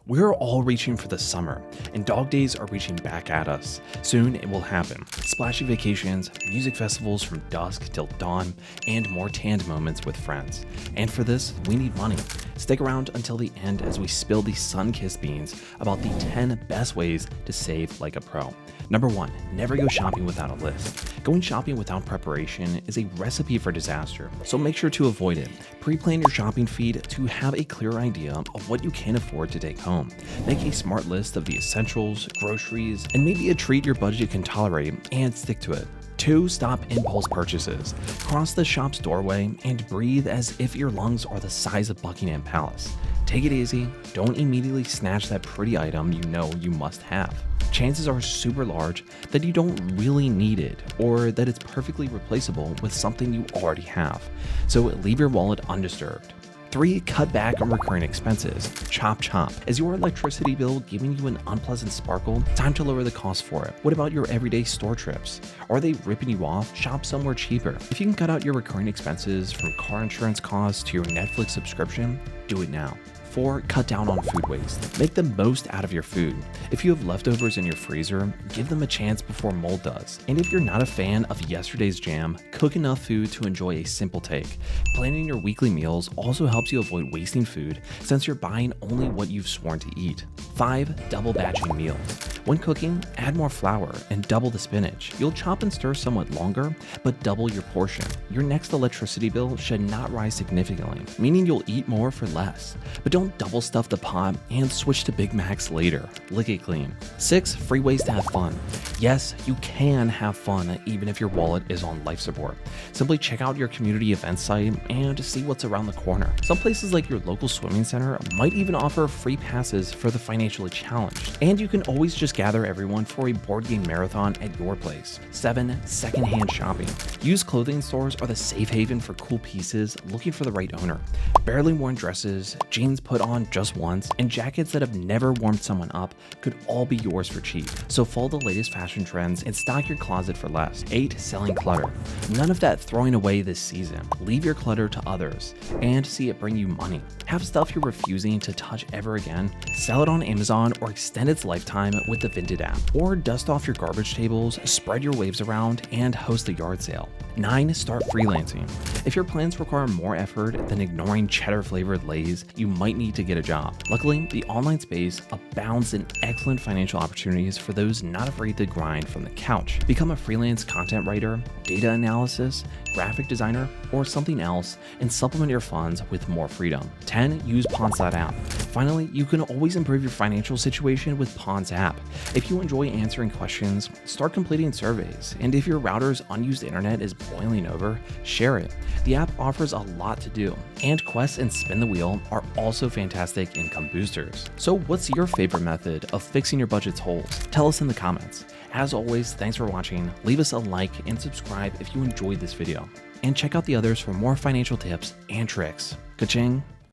We're all reaching for the summer, and dog days are reaching back at us. Soon it will happen. Splashy vacations, music festivals from dusk till dawn, and more tanned moments with friends. And for this, we need money. Stick around until the end as we spill the sun-kissed beans about the 10 best ways to save like a pro. Number 1, never go shopping without a list. Going shopping without preparation is a recipe for disaster, so make sure to avoid it. Pre-plan your shopping feed to have a clear idea of what you can afford to take home. Make a smart list of the essentials, groceries, and maybe a treat your budget can tolerate and stick to it. 2, stop impulse purchases. Cross the shop's doorway and breathe as if your lungs are the size of Buckingham Palace. Take it easy, don't immediately snatch that pretty item you know you must have. Chances are super large that you don't really need it or that it's perfectly replaceable with something you already have. So leave your wallet undisturbed. 3, cut back on recurring expenses. Chop chop. Is your electricity bill giving you an unpleasant sparkle? Time to lower the cost for it. What about your everyday store trips? Are they ripping you off? Shop somewhere cheaper. If you can cut out your recurring expenses from car insurance costs to your Netflix subscription, do it now. 4, cut down on food waste. Make the most out of your food. If you have leftovers in your freezer, give them a chance before mold does. And if you're not a fan of yesterday's jam, cook enough food to enjoy a simple take. Planning your weekly meals also helps you avoid wasting food since you're buying only what you've sworn to eat. 5, double batching meals. When cooking, add more flour and double the spinach. You'll chop and stir somewhat longer, but double your portion. Your next electricity bill should not rise significantly, meaning you'll eat more for less. But don't double stuff the pot and switch to Big Macs later. Lick it clean. 6, free ways to have fun. Yes, you can have fun even if your wallet is on life support. Simply check out your community event site and see what's around the corner. Some places like your local swimming center might even offer free passes for the financially challenged. And you can always just gather everyone for a board game marathon at your place. 7, secondhand shopping. Used clothing stores are the safe haven for cool pieces looking for the right owner. Barely worn dresses, jeans put on just once, and jackets that have never warmed someone up could all be yours for cheap. So follow the latest fashion trends and stock your closet for less. 8, selling clutter. None of that throwing away this season. Leave your clutter to others and see it bring you money. Have stuff you're refusing to touch ever again? Sell it on Amazon or extend its lifetime with the Vinted app. Or dust off your garbage tables, spread your waves around, and host a yard sale. 9, start freelancing. If your plans require more effort than ignoring cheddar-flavored Lay's, you might need to get a job. Luckily, the online space abounds in excellent financial opportunities for those not afraid to grind from the couch. Become a freelance content writer, data analysis, graphic designer, or something else, and supplement your funds with more freedom. 10, use Pawns.app. Finally, you can always improve your financial situation with Pawns.app. If you enjoy answering questions, start completing surveys, and if your router's unused internet is boiling over, share it. The app offers a lot to do, and Quest and Spin the Wheel are also fantastic income boosters. So what's your favorite method of fixing your budget's holes? Tell us in the comments. As always, thanks for watching. Leave us a like and subscribe if you enjoyed this video. And check out the others for more financial tips and tricks. Ka-ching!